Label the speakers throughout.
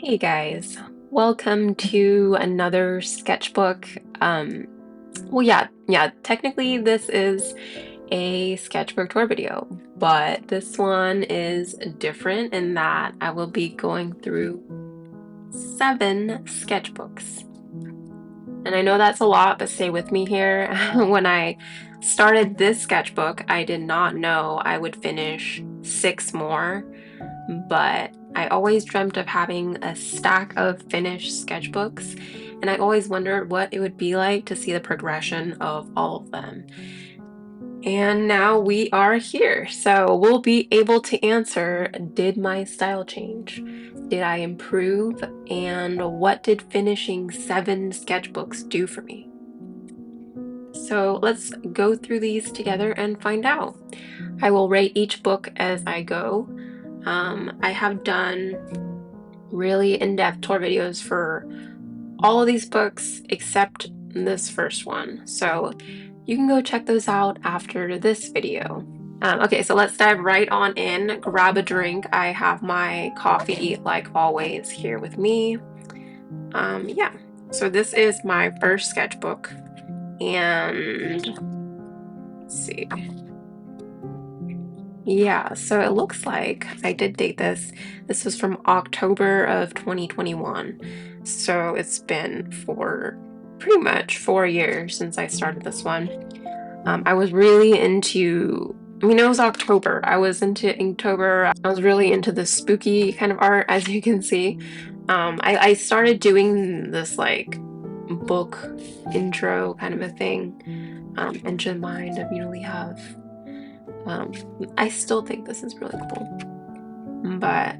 Speaker 1: Hey guys, welcome to another sketchbook. Technically this is a sketchbook tour video, but this one is different in that I will be going through 7 sketchbooks. And I know that's a lot, but stay with me here. When I started this sketchbook, I did not know I would finish 6 more, but I always dreamt of having a stack of finished sketchbooks, and I always wondered what it would be like to see the progression of all of them. And now we are here, so we'll be able to answer, did my style change? Did I improve? And what did finishing 7 sketchbooks do for me? So let's go through these together and find out. I will rate each book as I go. I have done really in-depth tour videos for all of these books except this first one. So you can go check those out after this video. Okay, so let's dive right on in. Grab a drink. I have my coffee, like always, here with me. Yeah, so this is my first sketchbook. And let's see. Yeah, so it looks like I did date this. This was from October of 2021. So it's been for pretty much 4 years since I started this one. I was really into, it was October. I was into Inktober. I was really into the spooky kind of art, as you can see. I started doing this like book intro kind of a thing. Engine Mind of Unily have. Um, I still think this is really cool. But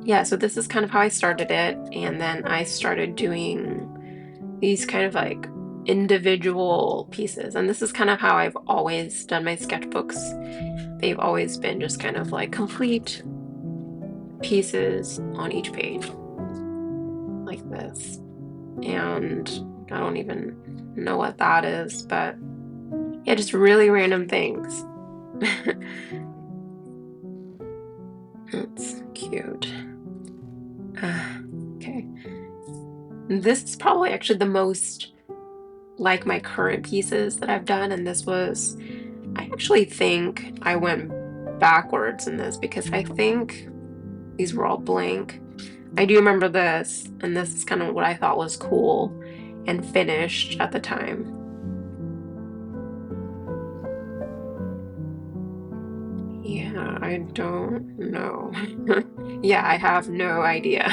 Speaker 1: yeah, so this is kind of how I started it. And then I started doing these kind of like individual pieces. And this is kind of how I've always done my sketchbooks. They've always been just kind of like complete pieces on each page, like this. And I don't even know what that is, but yeah, just really random things. That's cute. Okay. This is probably actually the most like my current pieces that I've done, and this was, I actually think I went backwards in this because I think these were all blank. I do remember this, and this is kind of what I thought was cool and finished at the time. Yeah, I don't know. Yeah, I have no idea.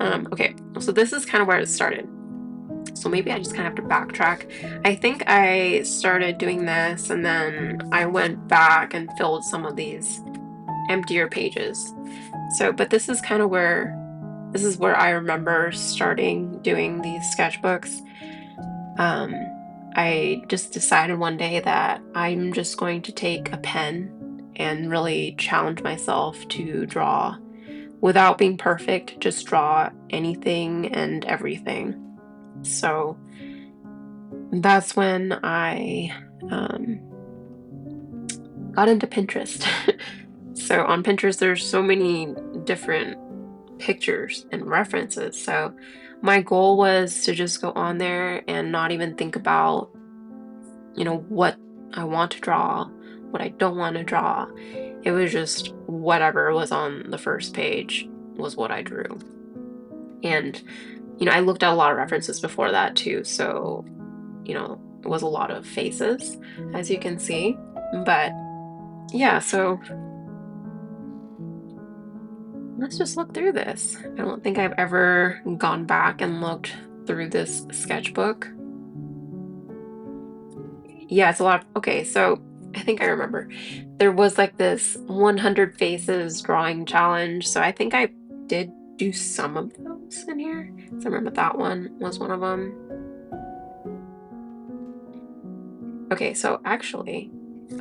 Speaker 1: Okay, so this is kind of where it started. So maybe I just kind of have to backtrack. I think I started doing this and then I went back and filled some of these emptier pages. So, but this is kind of where, this is where I remember starting doing these sketchbooks. I just decided one day that I'm just going to take a pen and really challenge myself to draw without being perfect, just draw anything and everything. So that's when I got into Pinterest. So on Pinterest, there's so many different pictures and references. So my goal was to just go on there and not even think about, what I want to draw, what I don't want to draw. It was just whatever was on the first page was what I drew. And, I looked at a lot of references before that too. So, it was a lot of faces, as you can see. But yeah, so let's just look through this. I don't think I've ever gone back and looked through this sketchbook. Yeah, it's a lot. Okay, so I think I remember. There was like this 100 faces drawing challenge. So I think I did do some of those in here. So I remember that one was one of them. Okay, so actually,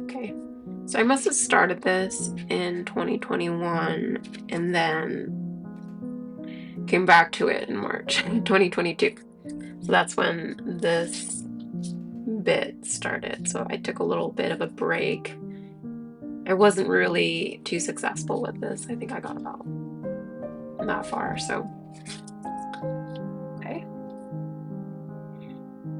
Speaker 1: okay. So I must have started this in 2021 and then came back to it in March 2022. So that's when this bit started. So I took a little bit of a break. I wasn't really too successful with this. I think I got about that far, so okay.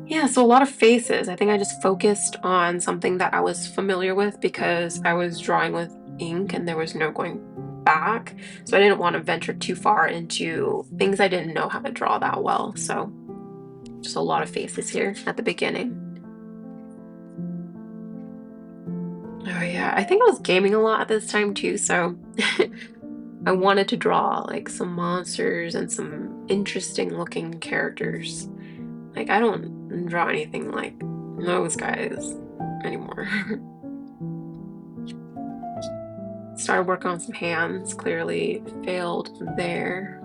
Speaker 1: Yeah, so a lot of faces. I think I just focused on something that I was familiar with because I was drawing with ink and there was no going back. So I didn't want to venture too far into things I didn't know how to draw that well. So just a lot of faces here at the beginning. Oh yeah, I think I was gaming a lot at this time too, so I wanted to draw like some monsters and some interesting looking characters. Like I don't draw anything like those guys anymore. Started working on some hands, clearly failed there.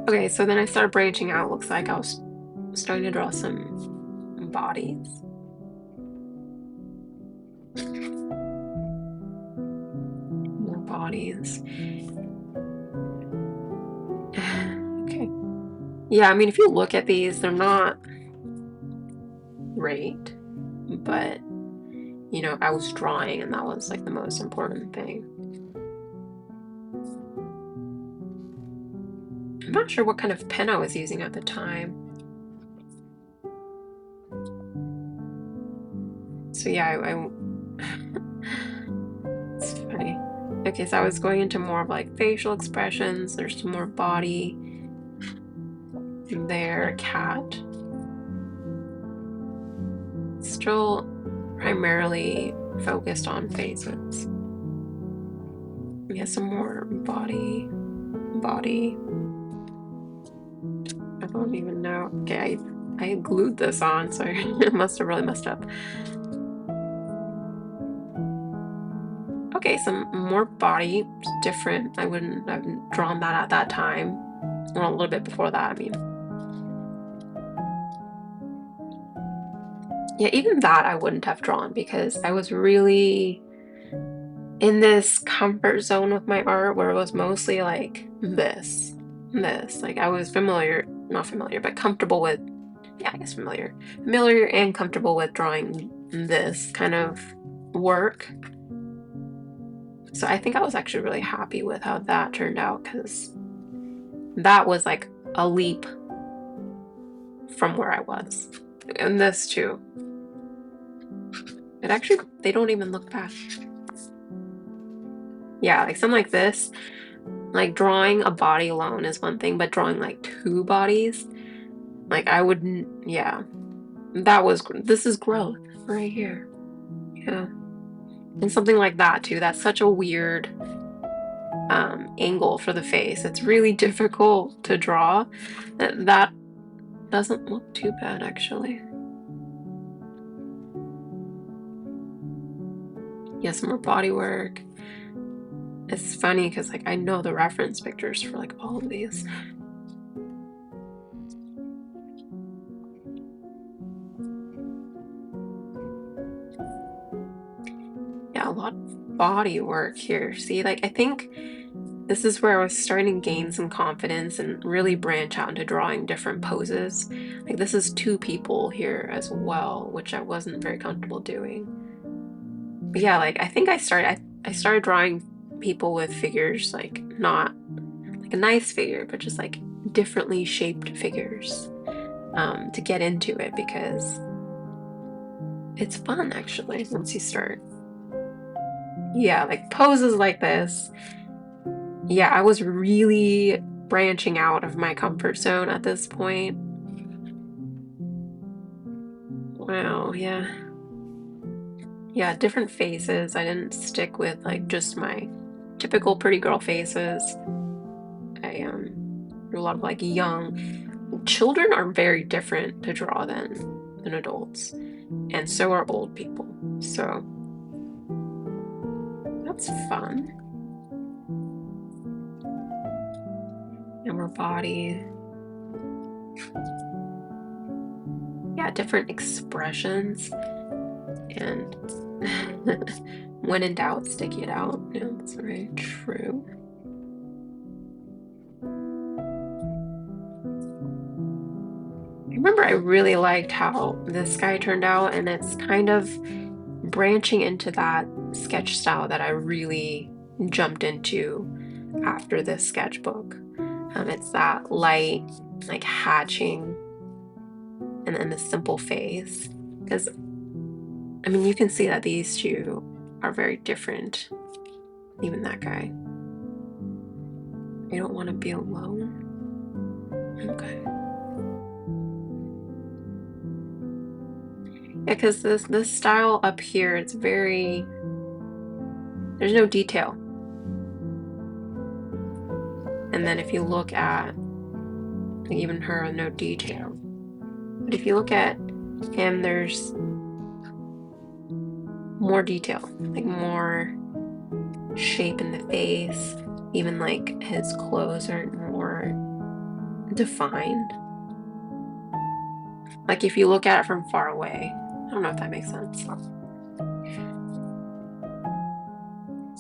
Speaker 1: Okay, so then I started branching out. Looks like I was starting to draw some bodies. More bodies. Okay. Yeah, I mean, if you look at these, they're not great, but you know, I was drawing and that was like the most important thing. I'm not sure what kind of pen I was using at the time. So yeah, it's funny. Okay, so I was going into more of like facial expressions. There's some more body there, cat. Still primarily focused on faces. Yeah, some more body. I don't even know. Okay, I glued this on, so it must have really messed up. Okay, some more body, different. I wouldn't have drawn that at that time. Well, a little bit before that, I mean. Yeah, even that I wouldn't have drawn because I was really in this comfort zone with my art where it was mostly like this. Like I was familiar, not familiar, but comfortable with, yeah, I guess familiar and comfortable with drawing this kind of work. So I think I was actually really happy with how that turned out because that was like a leap from where I was. And this too. It actually, they don't even look back. Yeah, like something like this, like drawing a body alone is one thing, but drawing like two bodies, like I wouldn't, yeah. This is growth right here. Yeah. And something like that too. That's such a weird angle for the face. It's really difficult to draw. That doesn't look too bad actually. Yeah, some more body work. It's funny because like I know the reference pictures for like all of these. Yeah, a lot of body work here. See, like I think this is where I was starting to gain some confidence and really branch out into drawing different poses. Like this is two people here as well, which I wasn't very comfortable doing. But yeah, like I think I started drawing people with figures, like not like a nice figure, but just like differently shaped figures to get into it because it's fun actually once you start. Yeah, like poses like this. Yeah, I was really branching out of my comfort zone at this point. Wow, yeah. Yeah, different faces. I didn't stick with like just my typical pretty girl faces. I drew a lot of like young children are very different to draw than adults. And so are old people. So that's fun. And more body. Yeah, different expressions. And when in doubt, stick it out. Yeah, that's very true. I remember I really liked how this guy turned out, and it's kind of branching into that sketch style that I really jumped into after this sketchbook. It's that light, like hatching, and then the simple face. Because, I mean, you can see that these two are very different. Even that guy. I don't want to be alone. Okay. Yeah, because this style up here, it's very, there's no detail. And then if you look at even her, no detail. But if you look at him, there's more detail, like more shape in the face. Even like his clothes are more defined. Like if you look at it from far away. I don't know if that makes sense.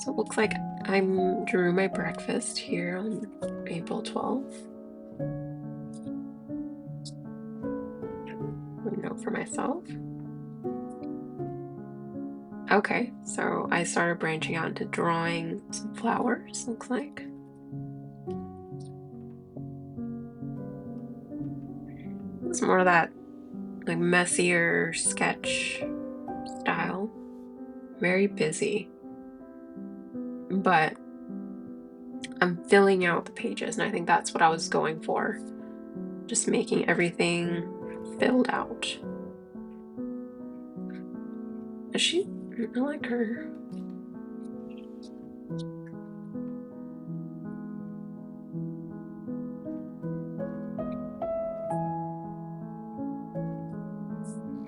Speaker 1: So it looks like I drew my breakfast here on April 12th. A note for myself. Okay, so I started branching out into drawing some flowers, looks like. It's more of that like messier sketch style. Very busy. But I'm filling out the pages, and I think that's what I was going for. Just making everything filled out. Is she? I like her.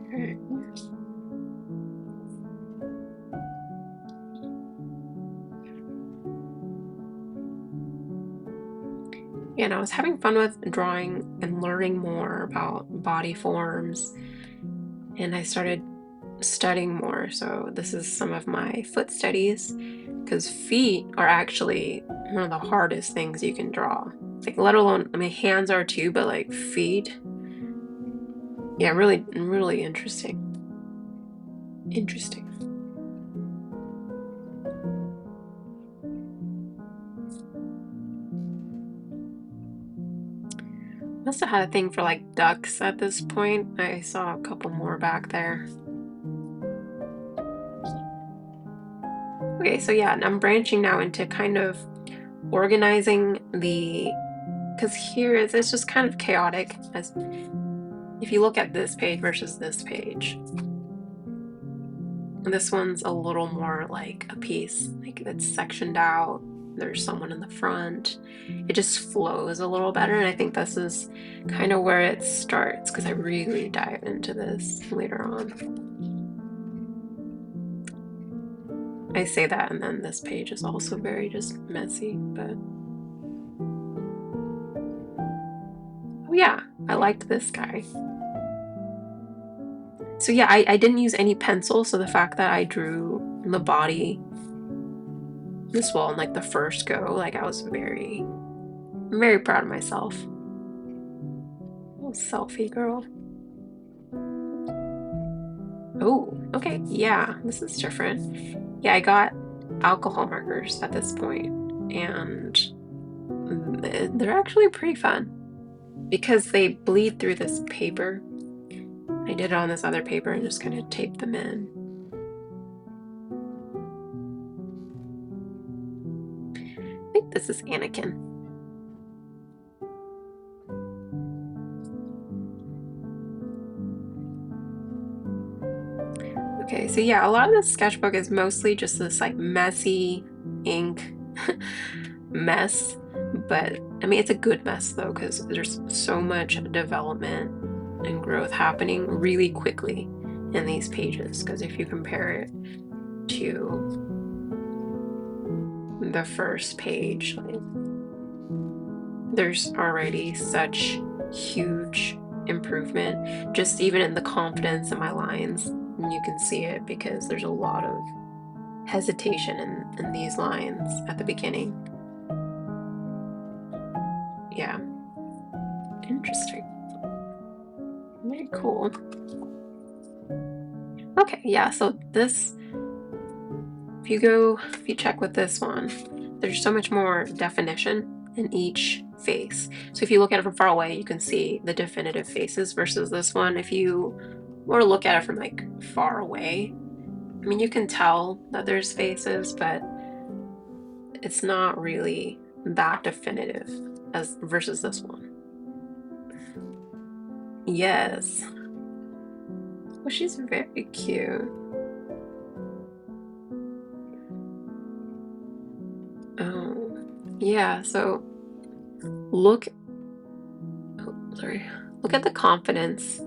Speaker 1: Okay. Yeah, and I was having fun with drawing and learning more about body forms, and I started studying more. So this is some of my foot studies, because feet are actually one of the hardest things you can draw. Like, let alone, I mean, hands are too, but like feet, yeah, really, really interesting. Interesting. Must have had a thing for like ducks at this point. I saw a couple more back there. Okay, so yeah, and I'm branching now into kind of organizing because here it's just kind of chaotic. As if you look at this page versus this page, this one's a little more like a piece, like it's sectioned out. There's someone in the front. It just flows a little better, and I think this is kind of where it starts, because I really dive into this later on. I say that, and then this page is also very just messy, but oh yeah, I liked this guy. So yeah, I didn't use any pencil, so the fact that I drew the body this well in like the first go, like I was very, very proud of myself. Little selfie girl. Oh, okay, yeah, this is different. Yeah, I got alcohol markers at this point, and they're actually pretty fun because they bleed through this paper. I did it on this other paper and just kind of taped them in. I think this is Anakin. Okay, so yeah, a lot of this sketchbook is mostly just this like messy ink mess, but I mean, it's a good mess though, because there's so much development and growth happening really quickly in these pages. Because if you compare it to the first page, like, there's already such huge improvement, just even in the confidence in my lines. And you can see it because there's a lot of hesitation in these lines at the beginning. Yeah. Interesting. Very cool. Okay, yeah, so this if you check with this one, there's so much more definition in each face. So if you look at it from far away, you can see the definitive faces versus this one. If you were to look at it from like far away, I mean, you can tell that there's faces, but it's not really that definitive as versus this one. Yes. Oh, she's very cute. Oh, yeah. So look, oh, sorry. Look at the confidence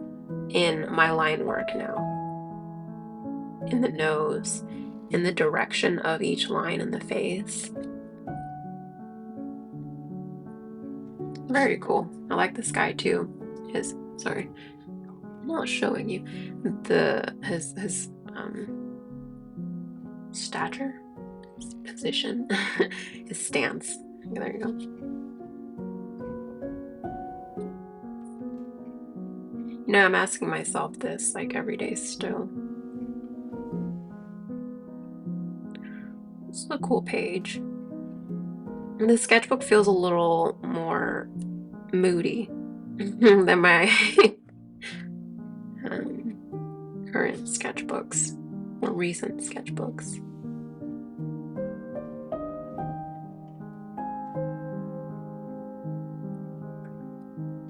Speaker 1: in my line work now, in the nose, in the direction of each line in the face. Very cool. I like this guy too. Sorry, I'm not showing you his stature, his position, his stance. There you go. You know, I'm asking myself this like every day still. This is a cool page. The sketchbook feels a little more moody than my current sketchbooks, more recent sketchbooks.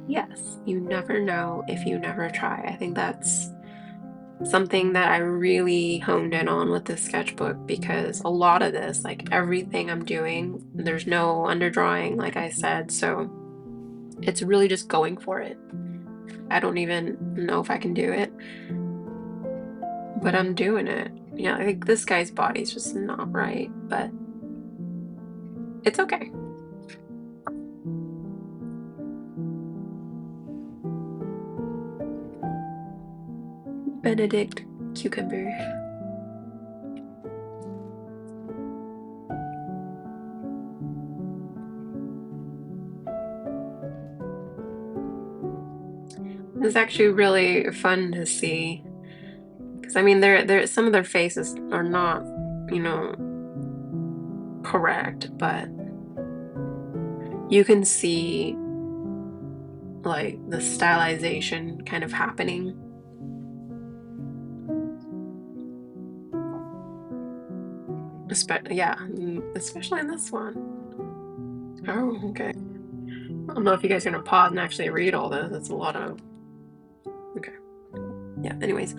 Speaker 1: Yes, you never know if you never try. I think that's something that I really honed in on with this sketchbook because a lot of this, like everything I'm doing, there's no underdrawing, like I said, so it's really just going for it. I don't even know if I can do it, but I'm doing it. Yeah, I think this guy's body's just not right, but it's okay. Benedict cucumber. It's actually really fun to see because I mean, there some of their faces are not, you know, correct, but you can see like the stylization kind of happening. Yeah, especially in this one. Oh, okay. I don't know if you guys are gonna pause and actually read all this. That's a lot of. Okay. Yeah. Anyways.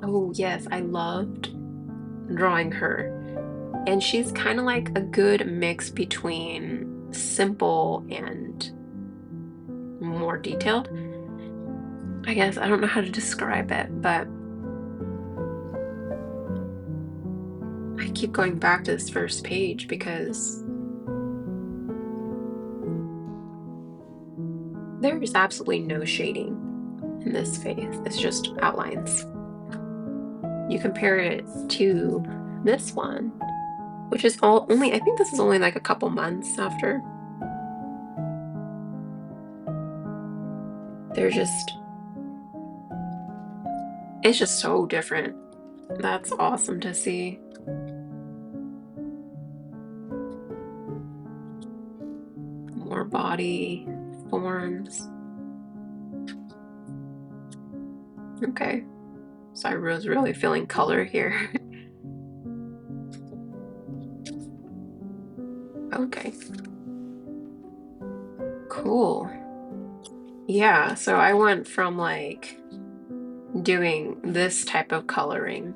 Speaker 1: Oh yes, I loved drawing her, and she's kind of like a good mix between simple and more detailed. I guess I don't know how to describe it, but I keep going back to this first page because there is absolutely no shading in this face. It's just outlines. You compare it to this one, which is I think this is only like a couple months after. It's just so different. That's awesome to see. More body forms. Okay. So I was really feeling color here. Okay. Cool. Yeah, so I went from like doing this type of coloring,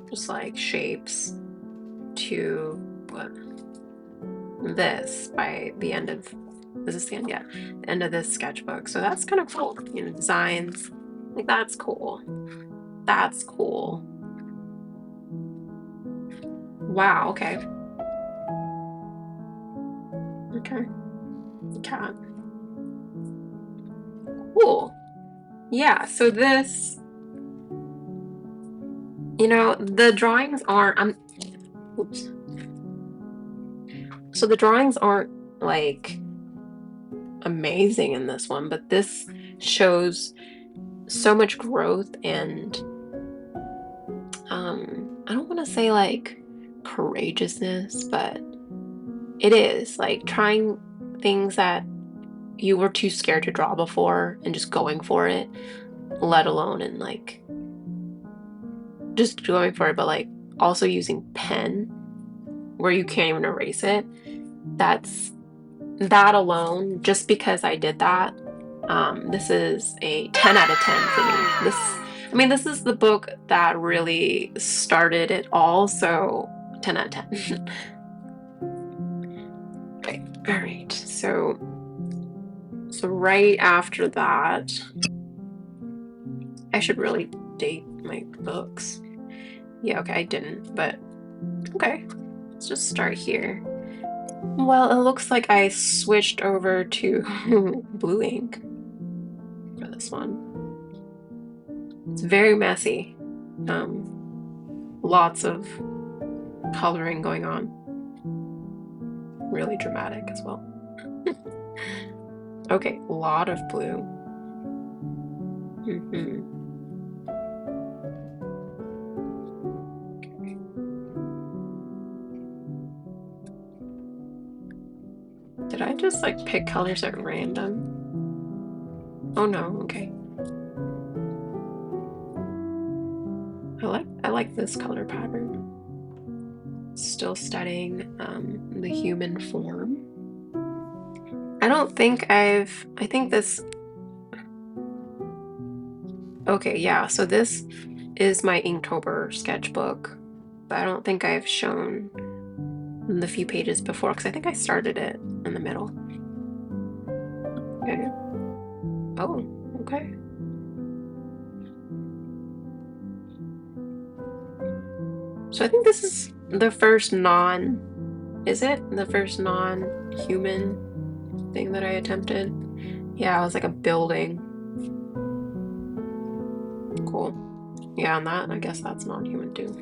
Speaker 1: just like shapes, to what this by the end of is this the end? Yeah, the end of this sketchbook. So that's kind of cool. You know, designs like that's cool. That's cool. Wow. Okay. Okay. Cat. Cool. Yeah. So this, you know, the drawings aren't. Oops. So the drawings aren't like amazing in this one, but this shows so much growth and I don't want to say like courageousness, but it is like trying things that you were too scared to draw before and just going for it, let alone and like just going for it, but like also using pen where you can't even erase it. That alone, just because I did that, this is a 10 out of 10 for me. This is the book that really started it all, so 10 out of 10. Okay, all right. So right after that, I should really date my books. Yeah, okay, I didn't, but okay. Let's just start here. Well, it looks like I switched over to blue ink for this one. It's very messy. Lots of coloring going on. Really dramatic as well. Okay, a lot of blue. Okay. Did I just like pick colors at random? Oh no, okay. I like this color pattern. Still studying the human form. I think this, okay, yeah, so this is my Inktober sketchbook, but I don't think I've shown the few pages before because I think I started it in the middle. Okay. Oh, okay. So I think this is the first is it the first non-human thing that I attempted? Yeah, it was like a building. Cool. Yeah, and that, I guess that's non-human too.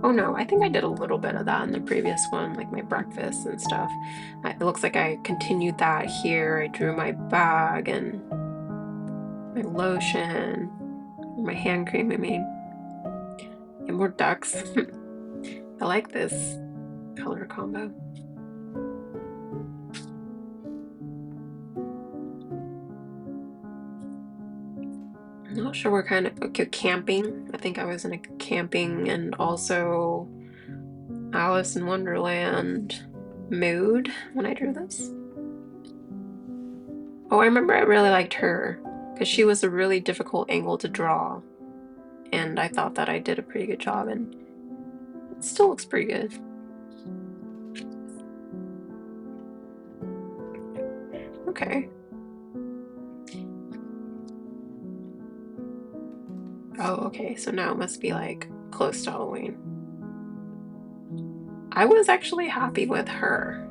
Speaker 1: Oh no, I think I did a little bit of that in the previous one, like my breakfast and stuff. It looks like I continued that here. I drew my bag and my lotion, my hand cream, I mean. And more ducks. I like this color combo. I'm not sure what kind of, okay, camping. I think I was in a camping and also Alice in Wonderland mood when I drew this. Oh, I remember I really liked her because she was a really difficult angle to draw. And I thought that I did a pretty good job and it still looks pretty good. Okay. Oh, okay, so now it must be like close to Halloween. I was actually happy with her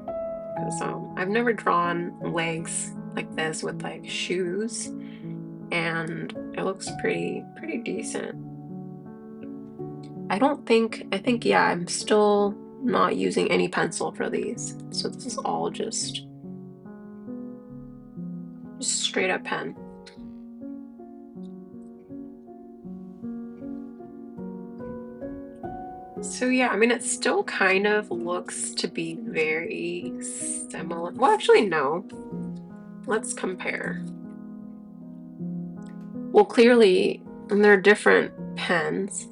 Speaker 1: because I've never drawn legs like this with like shoes, and it looks pretty decent. I think yeah, I'm still not using any pencil for these, so this is all just straight up pen. So yeah, I mean, it still kind of looks to be very similar. Well, actually, no. Let's compare. Well, clearly, they're different pens.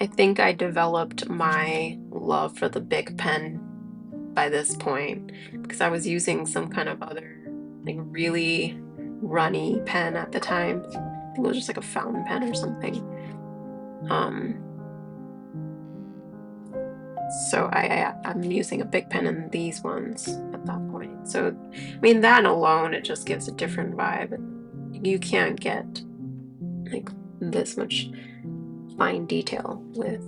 Speaker 1: I think I developed my love for the big pen by this point because I was using some kind of other, like, really runny pen at the time. I think it was just like a fountain pen or something. So I'm using a big pen in these ones at that point. So, I mean, that alone, it just gives a different vibe. You can't get like this much fine detail with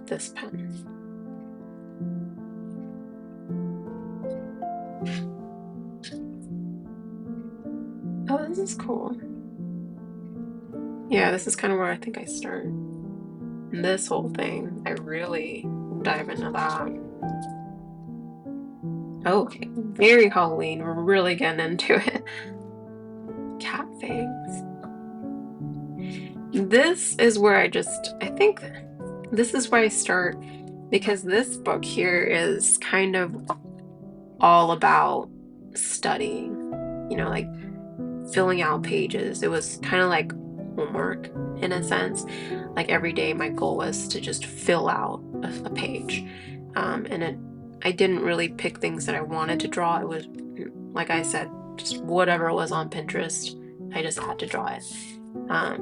Speaker 1: this pen. Oh, this is cool. Yeah, this is kind of where I think I start. And this whole thing, I really dive into that. Oh, okay. Very Halloween. We're really getting into it. Cat fangs. This is where I think this is where I start, because this book here is kind of all about studying, like filling out pages. It was kind of like homework in a sense. Like every day, my goal was to just fill out a page. I didn't really pick things that I wanted to draw. It was, like I said, just whatever was on Pinterest. I just had to draw it,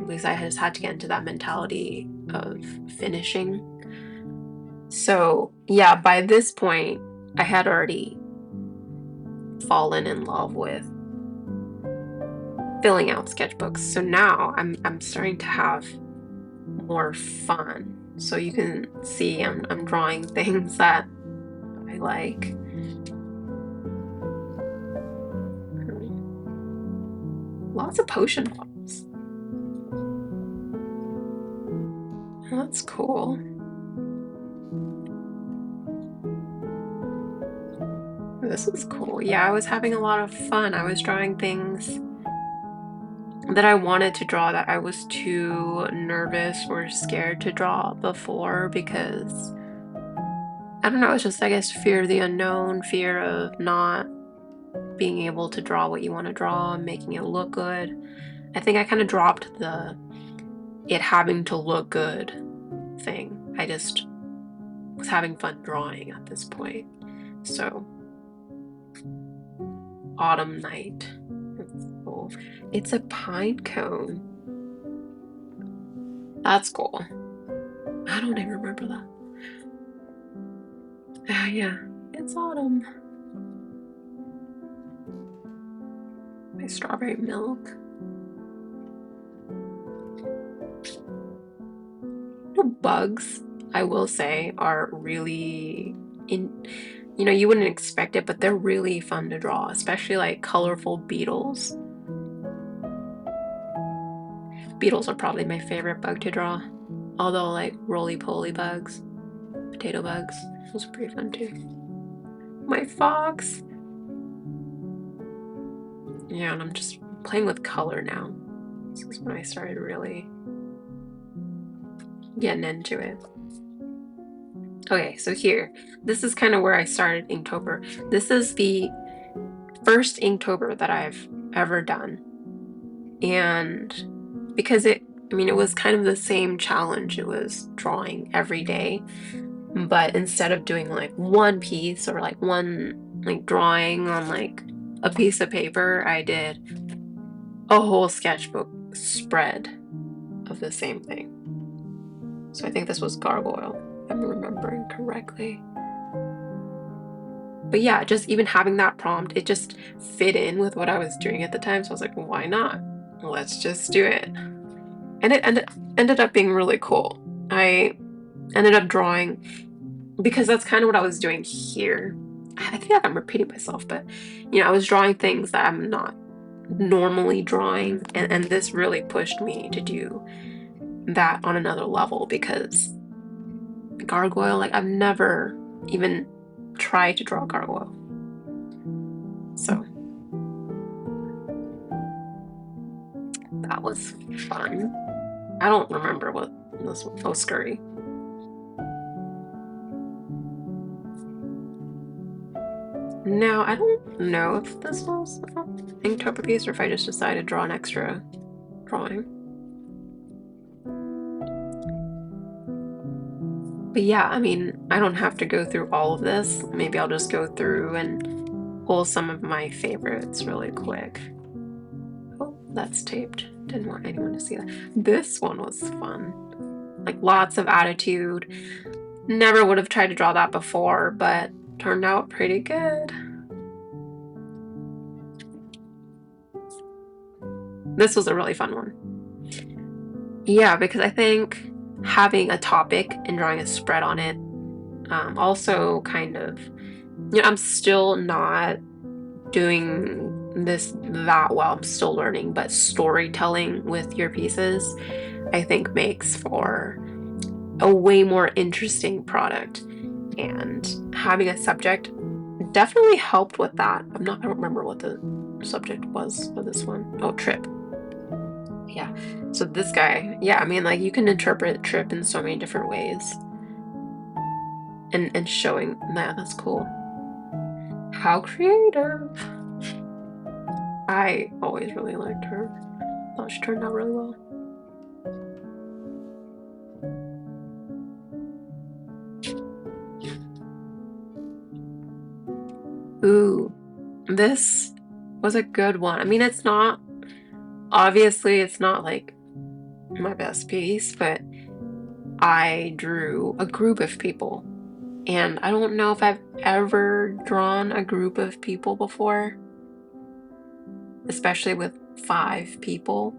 Speaker 1: because I just had to get into that mentality of finishing. So, yeah, by this point, I had already fallen in love with filling out sketchbooks. So now I'm starting to have more fun. So you can see I'm drawing things that I like. Lots of potion bottles. That's cool. This is cool. Yeah, I was having a lot of fun. I was drawing things that I wanted to draw that I was too nervous or scared to draw before, because I don't know, it's just, I guess, fear of the unknown, fear of not being able to draw what you want to draw and making it look good. I think I kind of dropped the it having to look good thing. I just was having fun drawing at this point. So, autumn night. That's cool. It's a pine cone. That's cool. I don't even remember that. Ah, yeah, it's autumn. My strawberry milk. Bugs, I will say, are really you wouldn't expect it, but they're really fun to draw, especially like colorful beetles. Beetles are probably my favorite bug to draw. Although like roly-poly bugs, potato bugs, those are pretty fun too. My fox. Yeah, and I'm just playing with color now. This is when I started really getting into it. Okay, so here, this is kind of where I started Inktober. This is the first Inktober that I've ever done. And because it was kind of the same challenge. It was drawing every day, but instead of doing like one piece or like one like drawing on like a piece of paper, I did a whole sketchbook spread of the same thing. So I think this was gargoyle, if I'm remembering correctly. But yeah, just even having that prompt, it just fit in with what I was doing at the time. So I was like, well, why not? Let's just do it. And it ended up being really cool. I ended up drawing, because that's kind of what I was doing here. I feel like I'm repeating myself, but I was drawing things that I'm not normally drawing, and this really pushed me to do that on another level, because gargoyle, like I've never even tried to draw gargoyle. So that was fun. I don't remember what this was. Oh, scurry. Now, I don't know if this was Inktober piece or if I just decided to draw an extra drawing. But yeah, I don't have to go through all of this. Maybe I'll just go through and pull some of my favorites really quick. Oh, that's taped. Didn't want anyone to see that. This one was fun. Like lots of attitude. Never would have tried to draw that before, but turned out pretty good. This was a really fun one. Yeah, because I think having a topic and drawing a spread on it also kind of, I'm still not doing this that well. I'm still learning, but storytelling with your pieces, I think, makes for a way more interesting product. And having a subject definitely helped with that. I don't remember what the subject was for this one. Oh, trip. Yeah. So this guy, yeah, I mean, like you can interpret trip in so many different ways, and showing that that's cool. How creative. I always really liked her. Thought she turned out really well. Ooh, this was a good one. I mean, it's not, obviously, it's not like my best piece, but I drew a group of people. And I don't know if I've ever drawn a group of people before, especially with 5 people.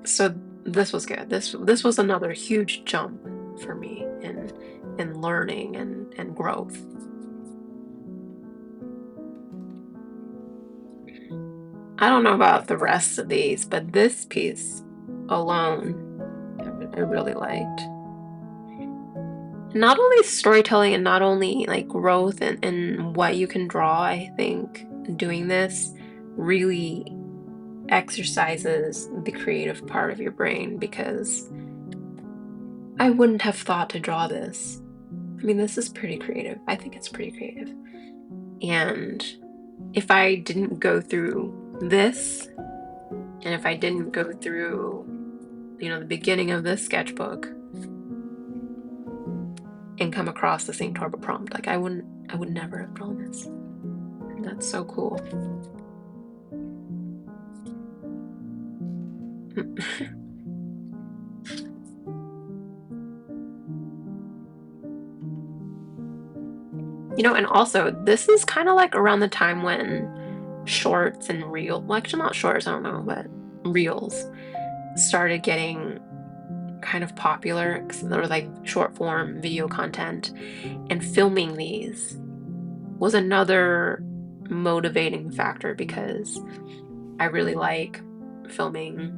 Speaker 1: So this was good. This was another huge jump for me in learning and growth. I don't know about the rest of these, but this piece alone, I really liked. Not only storytelling and not only like growth and what you can draw, I think doing this really exercises the creative part of your brain because I wouldn't have thought to draw this. I mean, this is pretty creative. I think it's pretty creative. And if I didn't go through this, and if I didn't go through, the beginning of this sketchbook and come across the same Torba prompt, like I would never have drawn this. And that's so cool. And also this is kind of like around the time when shorts and well, actually not shorts, I don't know, but reels started getting kind of popular 'cause there was like short form video content, and filming these was another motivating factor because I really like filming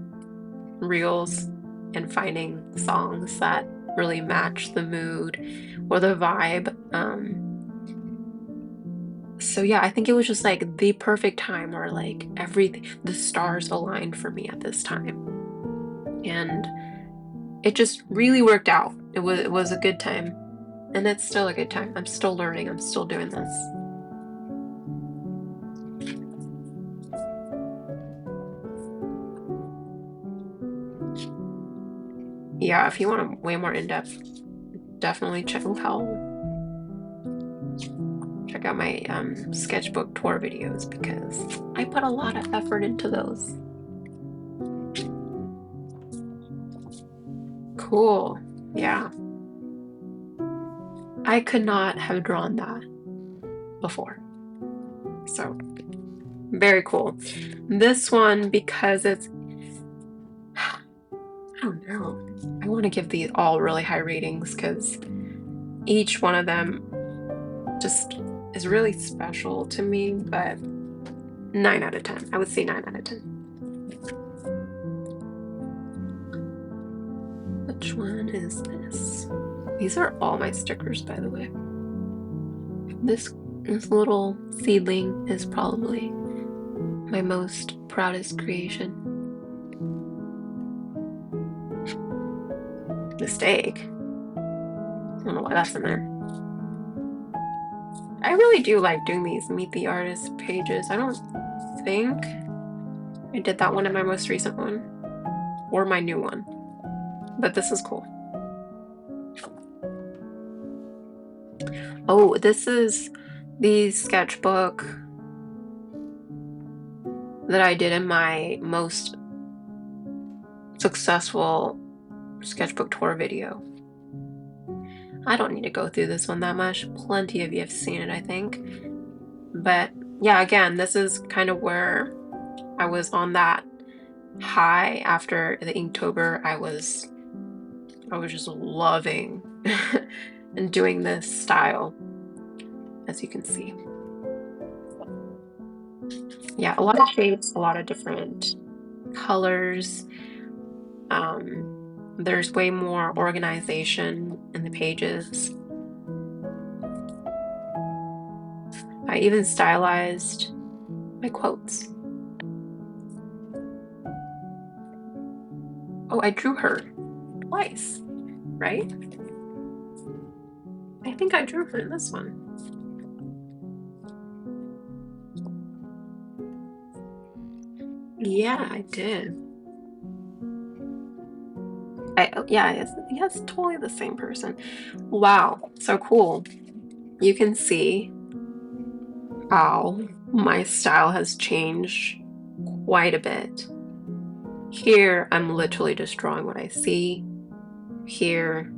Speaker 1: reels and finding songs that really match the mood or the vibe. So yeah, I think it was just like the perfect time where like everything, the stars aligned for me at this time. And it just really worked out. It was a good time. And it's still a good time. I'm still learning. I'm still doing this. Yeah, if you want a way more in-depth, definitely check out my sketchbook tour videos because I put a lot of effort into those. Cool. Yeah. I could not have drawn that before. So very cool. This one, because it's, I don't know. I want to give these all really high ratings because each one of them just is really special to me, but 9 out of 10. I would say 9 out of 10. Which one is this? These are all my stickers, by the way. This little seedling is probably my most proudest creation. Mistake. I don't know why that's in there. I really do like doing these Meet the Artist pages. I don't think I did that one in my most recent one or my new one, but this is cool. Oh, this is the sketchbook that I did in my most successful sketchbook tour video. I don't need to go through this one that much. Plenty of you have seen it, I think. But yeah, again, this is kind of where I was on that high after the Inktober. I was just loving and doing this style, as you can see. Yeah, a lot of shapes, a lot of different colors. There's way more organization in the pages. I even stylized my quotes. Oh, I drew her twice, right? I think I drew her in this one. Yeah, I did. Yeah, it's totally the same person. Wow, so cool. You can see how my style has changed quite a bit. Here, I'm literally just drawing what I see. Here,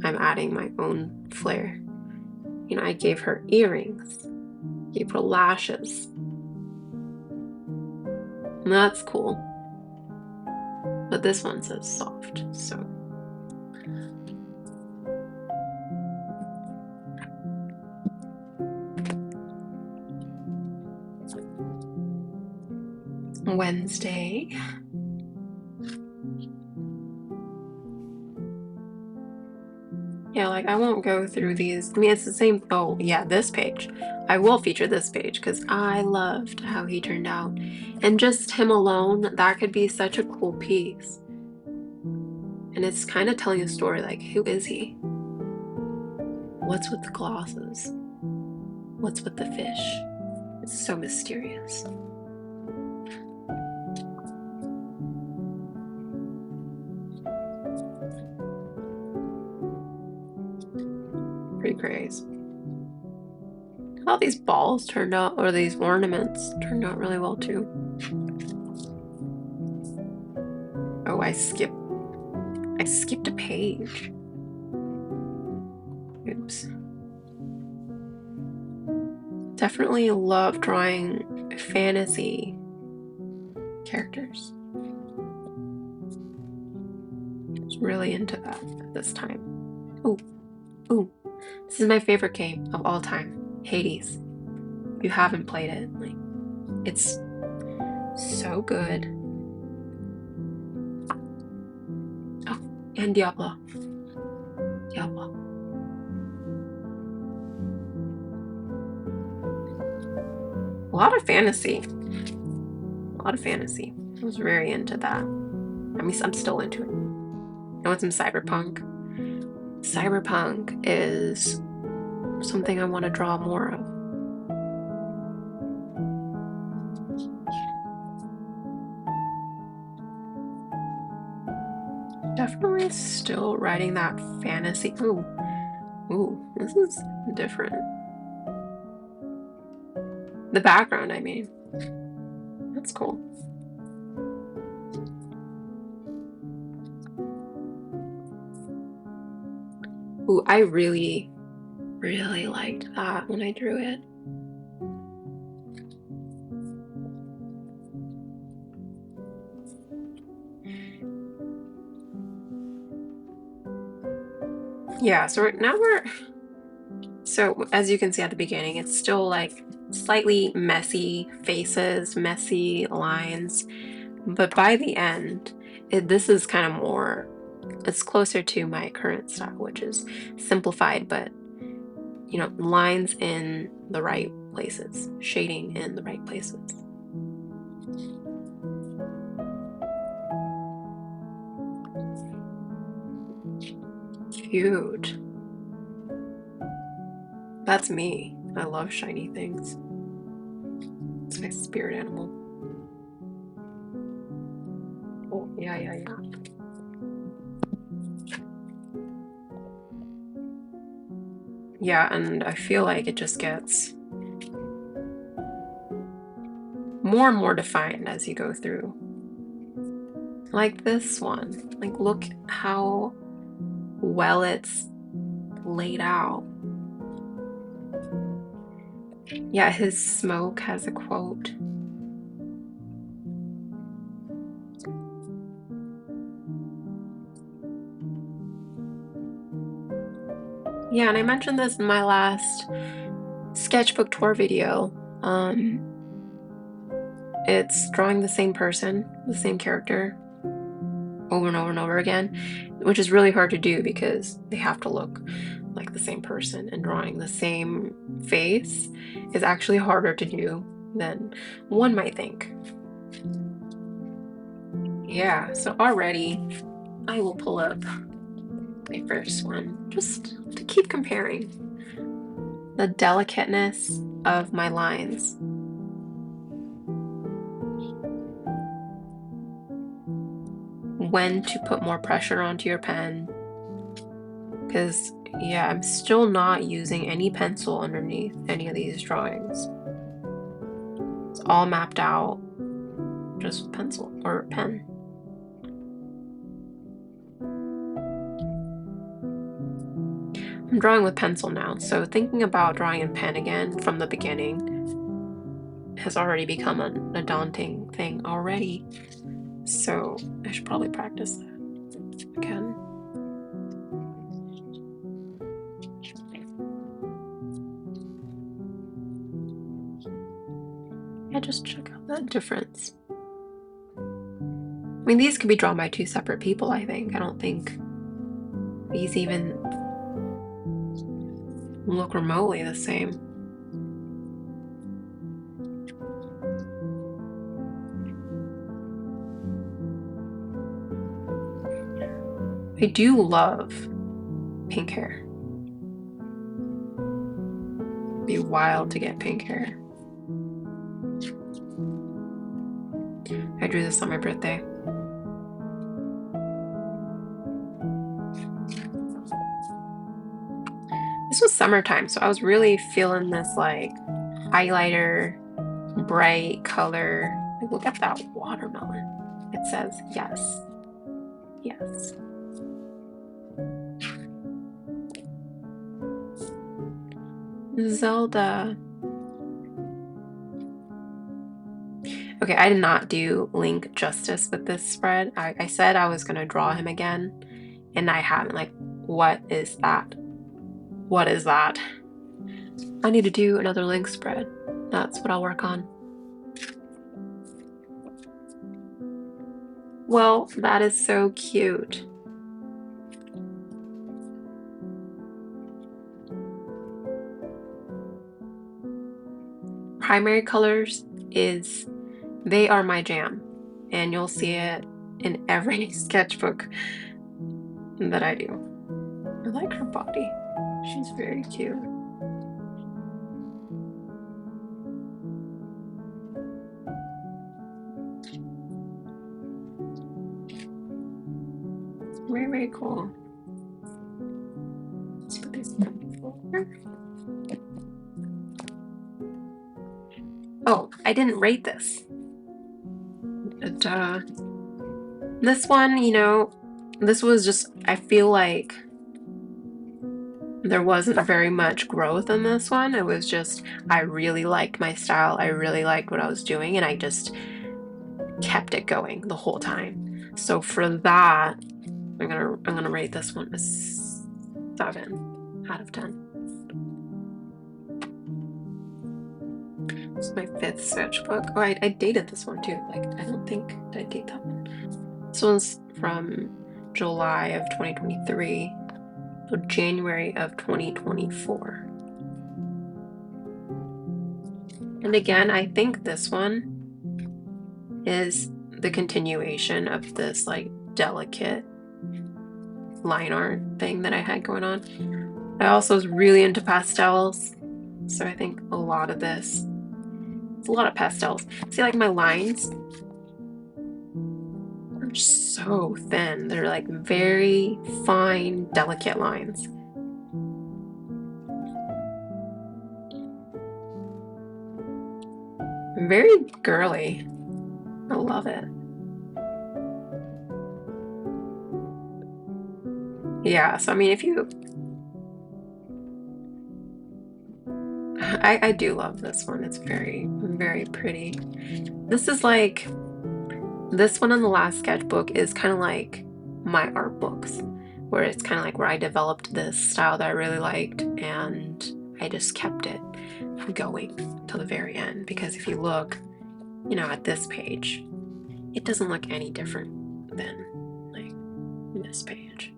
Speaker 1: I'm adding my own flair. You know, I gave her earrings, gave her lashes. And that's cool. But this one says soft, so. Wednesday. Yeah, like I won't go through these. I mean, it's the same. Oh, yeah, this page. I will feature this page because I loved how he turned out. And just him alone, that could be such a cool piece. And it's kind of telling a story like, who is he? What's with the glasses? What's with the fish? It's so mysterious. Pretty crazy. All these balls turned out, or these ornaments turned out really well too. Oh, I skipped a page. Oops. Definitely love drawing fantasy characters. I was really into that at this time. Ooh, this is my favorite game of all time, Hades. If you haven't played it, like, it's so good. Oh, and Diablo. A lot of fantasy. I was very into that. I mean, I'm still into it. I want some cyberpunk. Cyberpunk is something I want to draw more of. Definitely still writing that fantasy. Ooh, this is different. The background, I mean. That's cool. Ooh, I really liked that when I drew it. Yeah, so so as you can see at the beginning, it's still like slightly messy faces, messy lines, but by the end, this is kind of more, it's closer to my current style, which is simplified, but you know, lines in the right places, shading in the right places. Cute. That's me. I love shiny things. It's my spirit animal. Oh, yeah. Yeah, and I feel like it just gets more and more defined as you go through. Like this one. Like, look how well it's laid out. Yeah, his smoke has a quote. Yeah, and I mentioned this in my last sketchbook tour video. It's drawing the same person, the same character, over and over and over again, which is really hard to do because they have to look like the same person, and drawing the same face is actually harder to do than one might think. Yeah, so already I will pull up my first one just to keep comparing the delicateness of my lines. When to put more pressure onto your pen. Because, yeah, I'm still not using any pencil underneath any of these drawings. It's all mapped out just with pencil or pen. I'm drawing with pencil now, so thinking about drawing in pen again from the beginning has already become a daunting thing already. So I should probably practice that again. Yeah, just check out that difference. I mean, these could be drawn by two separate people, I think. I don't think these even look remotely the same. I do love pink hair. It'd be wild to get pink hair. I drew this on my birthday. This was summertime, so I was really feeling this like highlighter, bright color. Like, look at that watermelon. It says yes. Yes. Zelda. Okay, I did not do Link justice with this spread. I said I was gonna draw him again, and I haven't. Like, what is that? What is that? I need to do another Link spread. That's what I'll work on. Well, that is so cute. Primary colors they are my jam, and you'll see it in every sketchbook that I do. I like her body. She's very cute. Very, very cool. Let's put this in the folder. Oh, I didn't rate this. Duh. This one, this was just, I feel like there wasn't very much growth in this one. It was just, I really liked my style. I really liked what I was doing, and I just kept it going the whole time. So for that, I'm gonna rate this one a 7 out of 10. This is my 5th sketchbook. Oh, I dated this one too. Like, I don't think, did I date that one? This one's from July of 2023, so January of 2024. And again, I think this one is the continuation of this like delicate line art thing that I had going on. I also was really into pastels, so I think a lot of this, it's a lot of pastels. See, like my lines are so thin. They're like very fine, delicate lines. Very girly. I love it. Yeah, so I mean, I do love this one. It's very, very pretty. This is like, this one in the last sketchbook is kind of like my art books, where it's kind of like where I developed this style that I really liked, and I just kept it going till the very end. Because if you look, at this page, it doesn't look any different than like this page.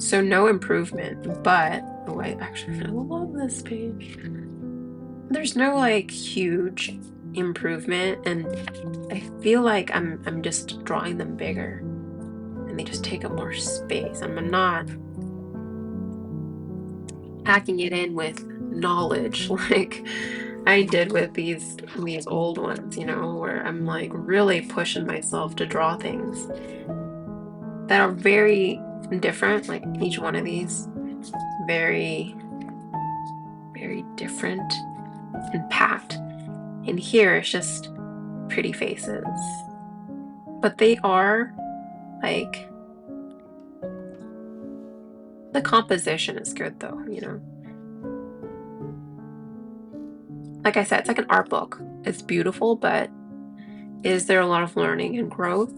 Speaker 1: So no improvement, but I love this page. There's no like huge improvement, and I feel like I'm just drawing them bigger and they just take up more space. I'm not packing it in with knowledge like I did with these old ones, you know, where I'm like really pushing myself to draw things that are very different. Like each one of these, very, very different and packed. And here it's just pretty faces. But they are like, the composition is good though, you know. Like I said, it's like an art book. It's beautiful, but is there a lot of learning and growth?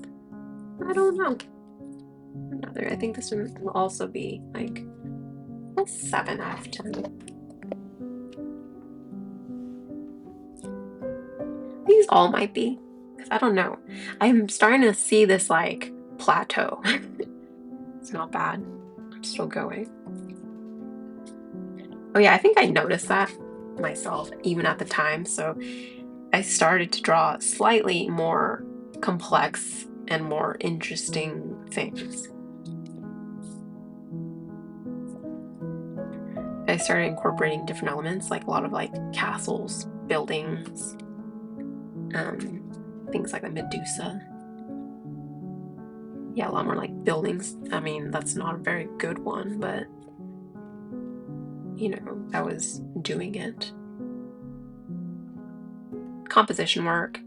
Speaker 1: I don't know. I think this one will also be like a 7 out of 10. These all might be, because I don't know. I'm starting to see this like plateau. It's not bad. I'm still going. Oh yeah, I think I noticed that myself even at the time. So I started to draw slightly more complex and more interesting things. I started incorporating different elements, like a lot of like castles, buildings, things like the Medusa. Yeah, a lot more like buildings. I mean, that's not a very good one, but you know, I was doing it. Composition work.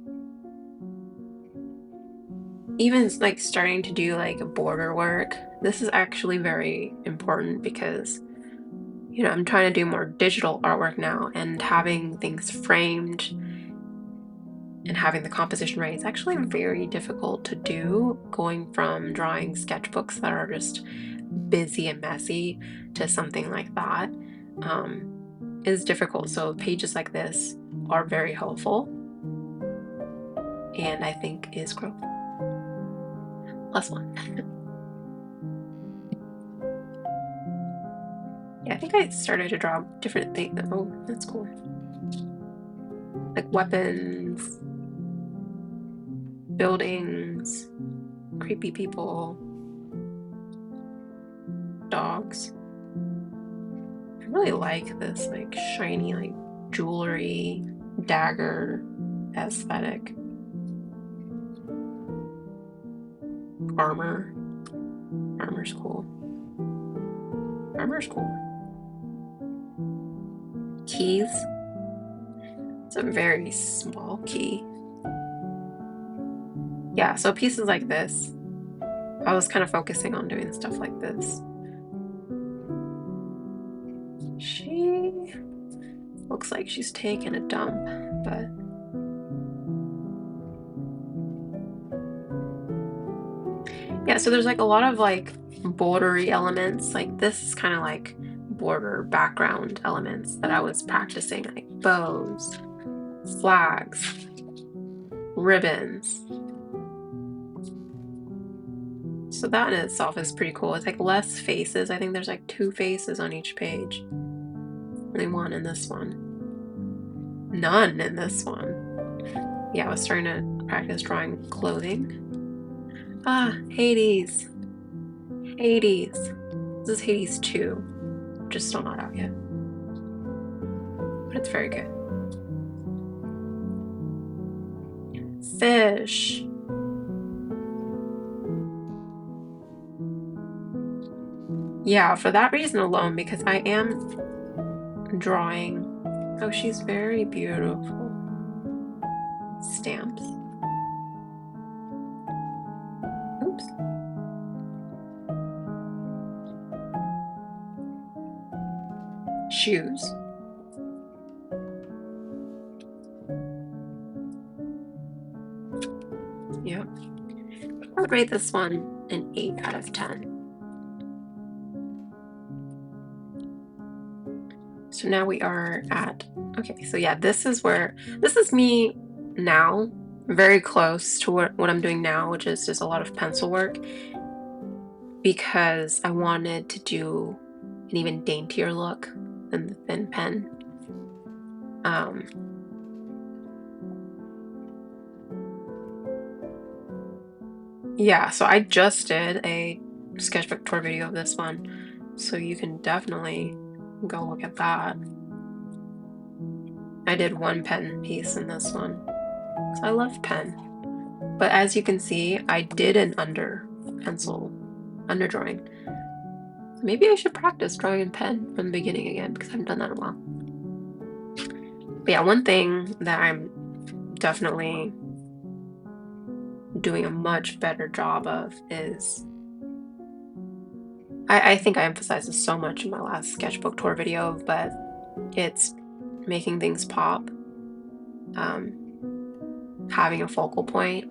Speaker 1: Even like starting to do like border work. This is actually very important because, you know, I'm trying to do more digital artwork now, and having things framed and having the composition right is actually very difficult to do, going from drawing sketchbooks that are just busy and messy to something like that is difficult. So pages like this are very helpful, and I think is growth. +1. Yeah, I think I started to draw different things. Oh, that's cool. Like weapons, buildings, creepy people, dogs. I really like this like shiny like jewelry, dagger aesthetic. Armor. Armor's cool. Armor's cool. Keys. It's a very small key. Yeah, so pieces like this, I was kind of focusing on doing stuff like this. She looks like she's taking a dump, but yeah, so there's like a lot of like bordery elements. Like this is kind of like border background elements that I was practicing, like bows, flags, ribbons. So that in itself is pretty cool. It's like less faces. I think there's like 2 faces on each page. Only 1 in this one. None in this one. Yeah, I was starting to practice drawing clothing. Ah, Hades. Hades. This is Hades 2. Just still not out yet. But it's very good. Fish. Yeah, for that reason alone, because I am drawing. Oh, she's very beautiful. Stamps. Oops. Shoes. Yeah. I would rate this one an 8 out of 10. So now we are at, okay, so yeah, this is me now, very close to what I'm doing now, which is just a lot of pencil work, because I wanted to do an even daintier look than the thin pen. Yeah, so I just did a sketchbook tour video of this one, so you can definitely go look at that. I did one pen piece in this one, because I love pen. But as you can see, I did an under drawing. Maybe I should practice drawing in pen from the beginning again, because I haven't done that in a while. But yeah, one thing that I'm definitely doing a much better job of is, I think I emphasized this so much in my last sketchbook tour video, but it's making things pop, um, having a focal point,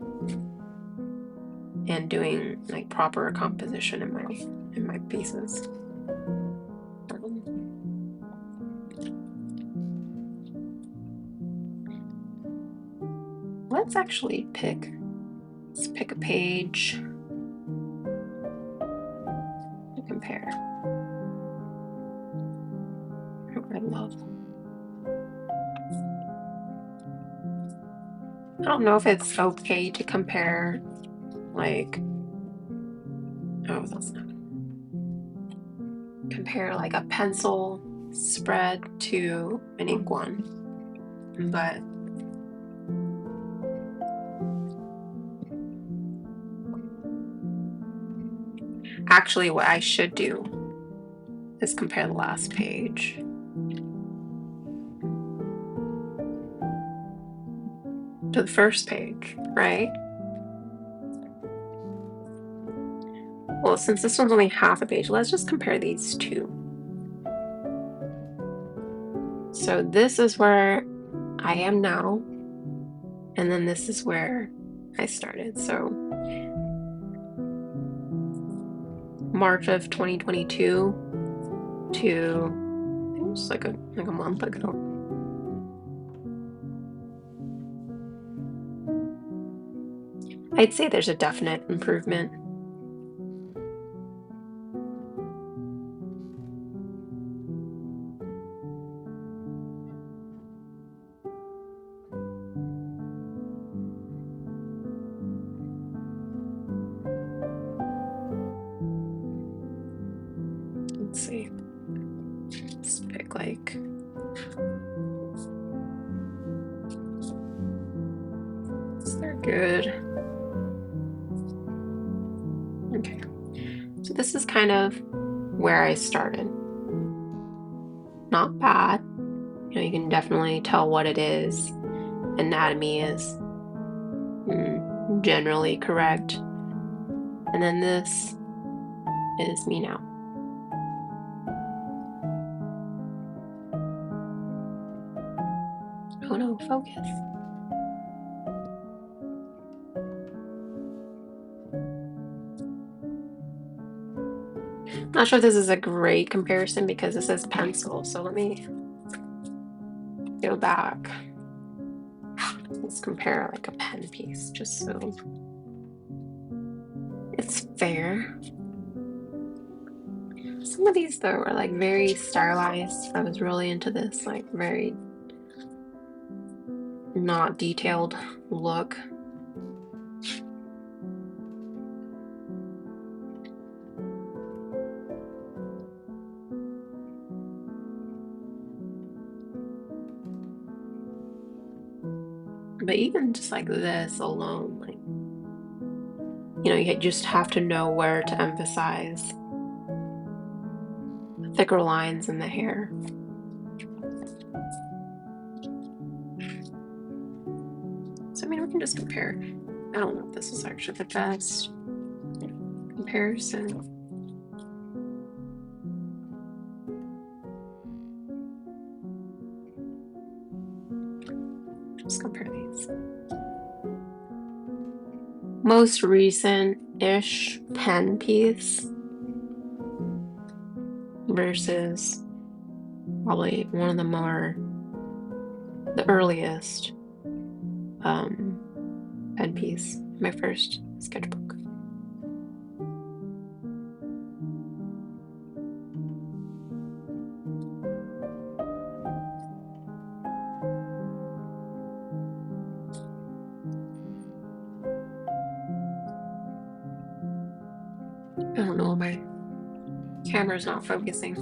Speaker 1: and doing like proper composition in my pieces. Let's actually let's pick a page to compare. I love. I don't know if it's okay to compare, like, oh, that's not. Compare like a pencil spread to an ink one, but actually what I should do is compare the last page to the first page, right? Well, since this one's only half a page, let's just compare these two. So this is where I am now, and then this is where I started. So March of 2022 to, it was like a month ago. I'd say there's a definite improvement. Let's see. Let's pick like, they're good. Okay. So this is kind of where I started. Not bad. You know, you can definitely tell what it is. Anatomy is generally correct. And then this is me now. Oh no, focus. Not sure if this is a great comparison because this is pencil. So let me go back. Let's compare like a pen piece just so it's fair. Some of these though are like very stylized. I was really into this like very not detailed look. But even just like this alone, like, you know, you just have to know where to emphasize thicker lines in the hair. So I mean, we can just compare. I don't know if this is actually the best comparison. Just compare these. Most recent-ish pen piece versus probably one of the earliest pen piece, my first sketchbook. I don't know, my camera's not focusing.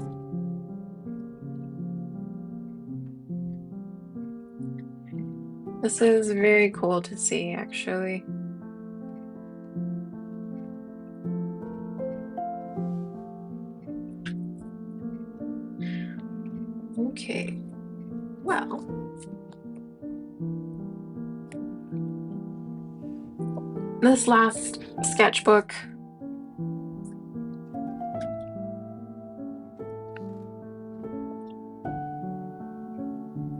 Speaker 1: This is very cool to see, actually. Okay, well, this last sketchbook,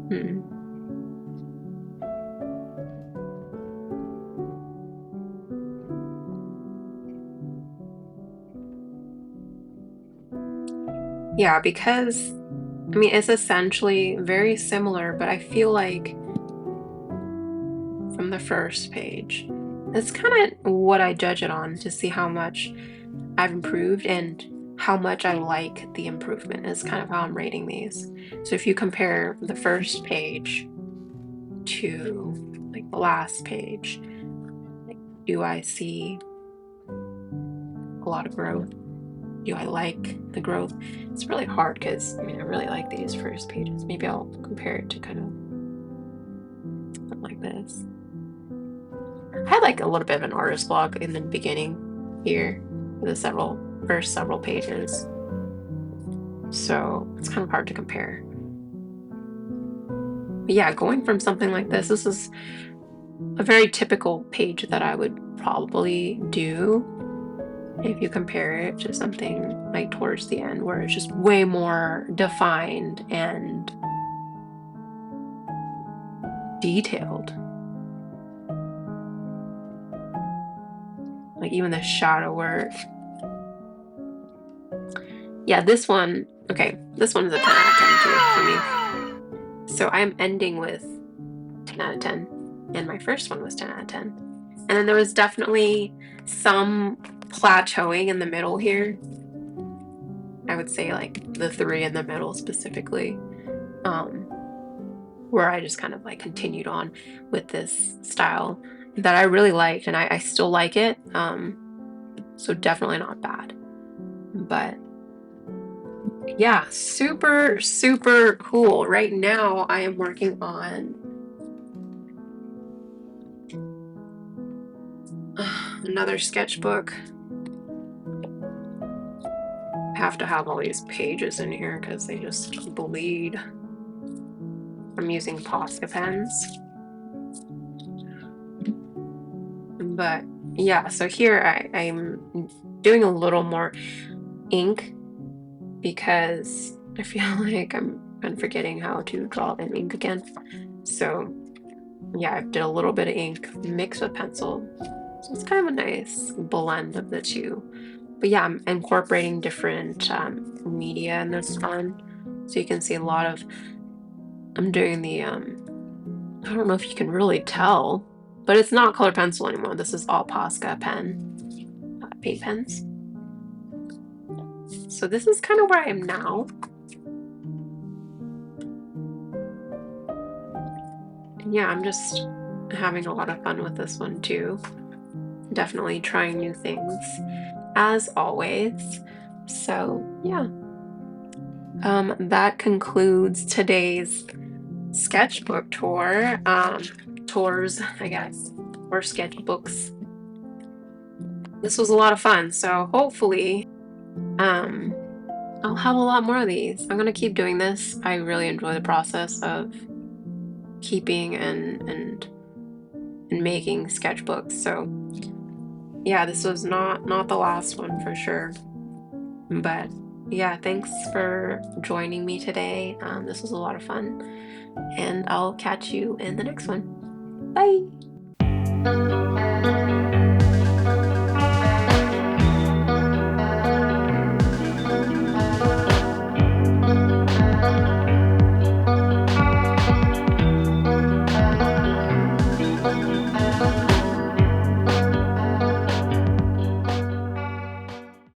Speaker 1: hmm, yeah, because I mean, it's essentially very similar, but I feel like from the first page, it's kind of what I judge it on to see how much I've improved and how much I like the improvement is kind of how I'm rating these. So if you compare the first page to like the last page, like, do I see a lot of growth? Do I like the growth? It's really hard because I mean I really like these first pages. Maybe I'll compare it to kind of something like this. I had like a little bit of an artist block in the beginning here for the first several pages. So it's kind of hard to compare. But yeah, going from something like this is a very typical page that I would probably do if you compare it to something like towards the end where it's just way more defined and detailed. Like even the shadow work. Yeah, this one, okay, this one is a 10 out of 10 too for me. So I'm ending with 10 out of 10, and my first one was 10 out of 10. And then there was definitely some plateauing in the middle here. I would say like the 3 in the middle specifically, where I just kind of like continued on with this style that I really liked, and I still like it. So definitely not bad. But yeah, super, super cool. Right now I am working on another sketchbook. Have to have all these pages in here because they just bleed. I'm using Posca pens. But yeah, so here I'm doing a little more ink because I feel like I'm kind of forgetting how to draw in ink again. So yeah, I did a little bit of ink mixed with pencil. So it's kind of a nice blend of the two. But yeah, I'm incorporating different media in this one. So you can see a lot of, I'm doing the, I don't know if you can really tell, but it's not colored pencil anymore. This is all Posca paint pens. So this is kind of where I am now. And yeah, I'm just having a lot of fun with this one too. Definitely trying new things as always. So yeah, that concludes today's sketchbook tour. Tours, I guess, or sketchbooks. This was a lot of fun. So hopefully, I'll have a lot more of these. I'm gonna keep doing this. I really enjoy the process of keeping and making sketchbooks. So yeah, this was not the last one for sure. But yeah, thanks for joining me today. This was a lot of fun, and I'll catch you in the next one. Bye.